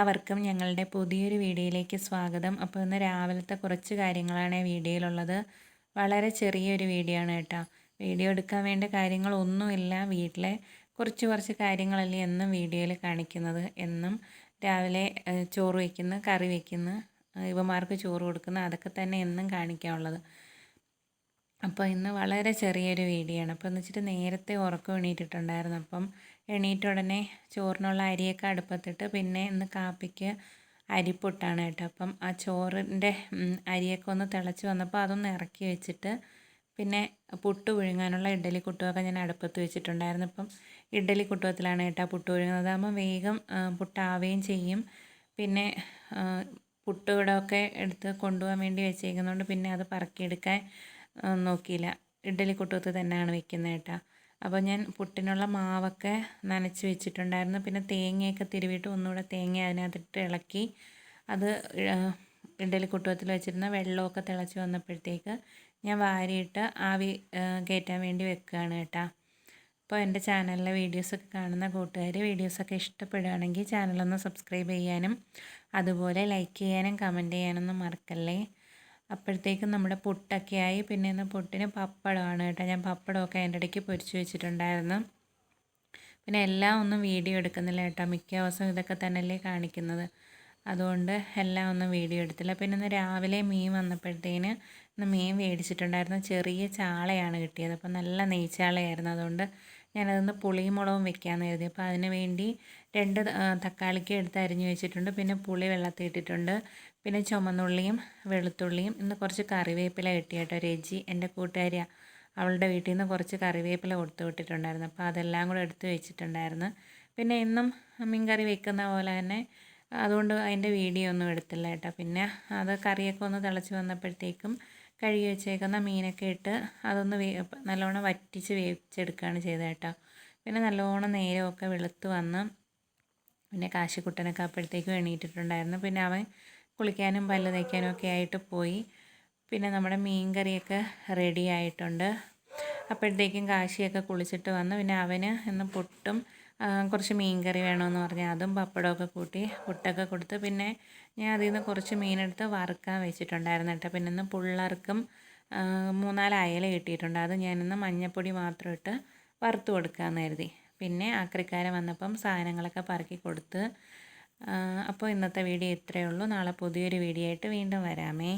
എല്ലാവർക്കും ഞങ്ങളുടെ പുതിയൊരു വീഡിയോയിലേക്ക് സ്വാഗതം. അപ്പോൾ ഇന്ന് രാവിലത്തെ കുറച്ച് കാര്യങ്ങളാണ് വീഡിയോയിലുള്ളത്. വളരെ ചെറിയൊരു വീഡിയോ ആണ് കേട്ടോ. വീഡിയോ എടുക്കാൻ വേണ്ട കാര്യങ്ങളൊന്നുമില്ല. വീട്ടിലെ കുറച്ച് കാര്യങ്ങളല്ലേ എന്നും വീഡിയോയിൽ കാണിക്കുന്നത്. എന്നും രാവിലെ ചോറ് വയ്ക്കുന്നു, കറി വയ്ക്കുന്നു, ഇവമാർക്ക് ചോറ് കൊടുക്കുന്നു, അതൊക്കെ തന്നെ എന്നും കാണിക്കാനുള്ളത്. അപ്പോൾ ഇന്ന് വളരെ ചെറിയൊരു വീഡിയോ ആണ്. അപ്പോൾ എന്ന് വെച്ചിട്ട് നേരത്തെ ഉറക്കം എണീറ്റിട്ടുണ്ടായിരുന്നു. അപ്പം എണീറ്റ ഉടനെ ചോറിനുള്ള അരിയൊക്കെ അടുപ്പത്തിട്ട് പിന്നെ ഇന്ന് കാപ്പിക്ക് അരിപ്പൊട്ടാണ് കേട്ടോ. അപ്പം ആ ചോറിൻ്റെ അരിയൊക്കെ ഒന്ന് തിളച്ച് വന്നപ്പോൾ അതൊന്ന് ഇറക്കി വെച്ചിട്ട് പിന്നെ പുട്ട് പുഴുങ്ങാനുള്ള ഇഡ്ഡലി കുട്ടുമൊക്കെ ഞാൻ അടുപ്പത്ത് വെച്ചിട്ടുണ്ടായിരുന്നു. ഇപ്പം ഇഡ്ഡലി കുട്ടുവത്തിലാണ് കേട്ടോ പുട്ട് പുഴുങ്ങുന്നത്. അതാകുമ്പോൾ വേഗം പുട്ടാവുകയും ചെയ്യും. പിന്നെ പുട്ടുകൂടൊക്കെ എടുത്ത് കൊണ്ടുപോകാൻ വേണ്ടി വെച്ചേക്കുന്നതുകൊണ്ട് പിന്നെ അത് പറക്കിയെടുക്കാൻ നോക്കിയില്ല. ഇഡ്ഡലി കുട്ടകത്ത് തന്നെയാണ് വെക്കുന്നത് കേട്ടോ. അപ്പോൾ ഞാൻ പുട്ടിനുള്ള മാവൊക്കെ നനച്ച് വെച്ചിട്ടുണ്ടായിരുന്നു. പിന്നെ തേങ്ങയൊക്കെ തിരുവിയിട്ട് ഒന്നുകൂടെ തേങ്ങ അതിനകത്തിട്ട് ഇളക്കി അത് ഇഡ്ഡലി കുട്ടകത്തിൽ വെച്ചിരുന്ന വെള്ളമൊക്കെ തിളച്ച് വന്നപ്പോഴത്തേക്ക് ഞാൻ വാരിയിട്ട് ആവി കയറ്റാൻ വേണ്ടി വെക്കുകയാണ് കേട്ടോ. അപ്പോൾ എൻ്റെ ചാനലിലെ വീഡിയോസൊക്കെ കാണുന്ന കൂട്ടുകാർ വീഡിയോസൊക്കെ ഇഷ്ടപ്പെടുകയാണെങ്കിൽ ചാനലൊന്ന് സബ്സ്ക്രൈബ് ചെയ്യാനും അതുപോലെ ലൈക്ക് ചെയ്യാനും കമൻറ്റ് ചെയ്യാനൊന്നും മറക്കല്ലേ. അപ്പോഴത്തേക്കും നമ്മുടെ പുട്ടൊക്കെ ആയി. പിന്നെ ഇന്ന് പുട്ടിന് പപ്പടമാണ് കേട്ടോ. ഞാൻ പപ്പടമൊക്കെ അതിൻ്റെ ഇടയ്ക്ക് പൊരിച്ച് വെച്ചിട്ടുണ്ടായിരുന്നു. പിന്നെ എല്ലാം ഒന്നും വീഡിയോ എടുക്കുന്നില്ല കേട്ടോ. മിക്ക ദിവസവും ഇതൊക്കെ തന്നെയല്ലേ കാണിക്കുന്നത്. അതുകൊണ്ട് എല്ലാം ഒന്നും വീഡിയോ എടുത്തില്ല. പിന്നെ ഇന്ന് രാവിലെ മീൻ വന്നപ്പോഴത്തേന് ഇന്ന് മീൻ മേടിച്ചിട്ടുണ്ടായിരുന്നു. ചെറിയ ചാളയാണ് കിട്ടിയത്. അപ്പോൾ നല്ല നെയ്ച്ചാളയായിരുന്നു. അതുകൊണ്ട് ഞാനതൊന്ന് പുളിയും മുളകും വെക്കാമെന്ന് കരുതി. അപ്പോൾ അതിന് വേണ്ടി 2 തക്കാളിക്ക് എടുത്ത് അരിഞ്ഞ് വെച്ചിട്ടുണ്ട്. പിന്നെ പുളി വെള്ളത്തിൽ ഇട്ടിട്ടുണ്ട്. പിന്നെ ചുമന്നുള്ളിയും വെളുത്തുള്ളിയും ഇന്ന് കുറച്ച് കറിവേപ്പില കിട്ടി കേട്ടോ. രജി എൻ്റെ കൂട്ടുകാരിയാണ്, അവളുടെ വീട്ടിൽ നിന്ന് കുറച്ച് കറിവേപ്പില കൊടുത്തു വിട്ടിട്ടുണ്ടായിരുന്നു. അപ്പോൾ അതെല്ലാം കൂടെ എടുത്ത് വെച്ചിട്ടുണ്ടായിരുന്നു. പിന്നെ എന്നും മീൻ കറി വെക്കുന്ന പോലെ തന്നെ അതുകൊണ്ട് അതിൻ്റെ വീഡിയോ ഒന്നും എടുത്തില്ല കേട്ടോ. പിന്നെ അത് കറിയൊക്കെ ഒന്ന് തിളച്ച് വന്നപ്പോഴത്തേക്കും കഴുകി വെച്ചേക്കുന്ന മീനൊക്കെ ഇട്ട് അതൊന്ന് നല്ലോണം വറ്റിച്ച് വേവിച്ചെടുക്കുകയാണ് ചെയ്തത് കേട്ടോ. പിന്നെ നല്ലോണം നേരമൊക്കെ വെളുത്ത് വന്ന് പിന്നെ കാശിക്കുട്ടനൊക്കെ അപ്പോഴത്തേക്കും എണീറ്റിട്ടുണ്ടായിരുന്നു. പിന്നെ അവൻ കുളിക്കാനും പല്ല് തേക്കാനും ഒക്കെ ആയിട്ട് പോയി. പിന്നെ നമ്മുടെ മീൻ കറിയൊക്കെ റെഡി ആയിട്ടുണ്ട്. അപ്പോഴത്തേക്കും കാശിയൊക്കെ കുളിച്ചിട്ട് വന്നു. പിന്നെ അവന് ഇന്ന് പുട്ടും കുറച്ച് മീൻ കറി വേണമെന്ന് പറഞ്ഞാൽ അതും പപ്പടമൊക്കെ കൂട്ടി പുട്ടൊക്കെ കൊടുത്ത് പിന്നെ ഞാൻ അതിൽ നിന്ന് കുറച്ച് മീനെടുത്ത് വറുക്കാൻ വെച്ചിട്ടുണ്ടായിരുന്നു കേട്ടോ. പിന്നെ ഇന്ന് പിള്ളേർക്കും 3-4 അയല കിട്ടിയിട്ടുണ്ട്. അത് ഞാനിന്ന് മഞ്ഞൾപ്പൊടി മാത്രം ഇട്ട് വറുത്ത് കൊടുക്കാമെന്ന് കരുതി. പിന്നെ ആക്രിക്കാരൻ വന്നപ്പം സാധനങ്ങളൊക്കെ പറക്കി കൊടുത്ത്. അപ്പോൾ ഇന്നത്തെ വീഡിയോ ഇത്രയേ ഉള്ളൂ. നാളെ പുതിയൊരു വീഡിയോ ആയിട്ട് വീണ്ടും വരാമേ.